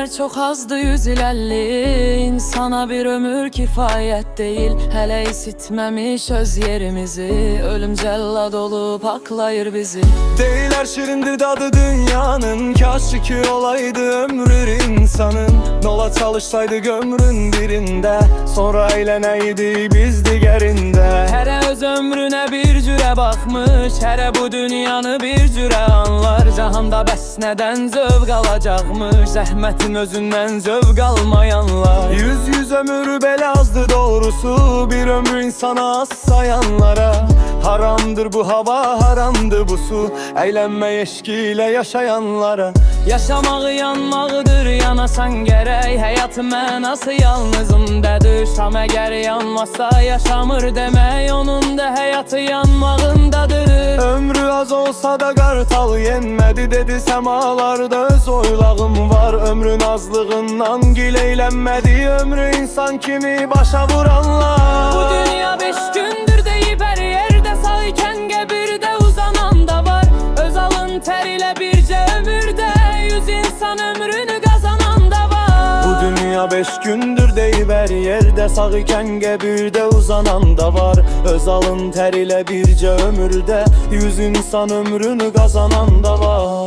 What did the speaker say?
çok azdı 150. İnsana bir ömür kifayet değil. Hele isitmemiş öz yerimizi. Ölüm cellad olup aklayır bizi. Değil her şirindir dadı dünyanın. Kaş iki olaydı ömrü insanın. Nola çalışsaydı gömrün birinde. Sonra eğleneydi biz diğerinde. Here öz ömrüne bir cüre bakmış. Here bu dünyanı bir cüre anlar. Cahanda bəs nədən zövq alacaqmış. Zəhmətin özündən zövq almayanlar. Yüz ömür belə azdı doğrusu. Bir ömrü insana az sayanlara. Haramdır bu hava, haramdır bu su. Eğlenme eşkiyle yaşayanlara. Yaşamağı yanmağıdır, yanasan gərək. Həyatın mənası yalnızındadır. Şam əgər yanmasa yaşamır demək. Onun da həyatı yanmağındadır. Ömrü az olsa da qartal yenmədi dedi. Semalarda öz oylağım var. Ömrün azlığından gil eğlenmədi. Ömrü insan kimi başa vuranlar. Bu dünya 5 gündür deyib hər yerdə. Sağ ikən qəbirdə uzanan da var. Öz alın tərilə bircə ömürdə 100 insan ömrünü qazanan da var. Bu dünya 5 gündür deyib hər yerdə. Sağ ikən qəbirdə uzanan da var. Öz alın tərilə bircə ömürdə 100 insan ömrünü qazanan da var.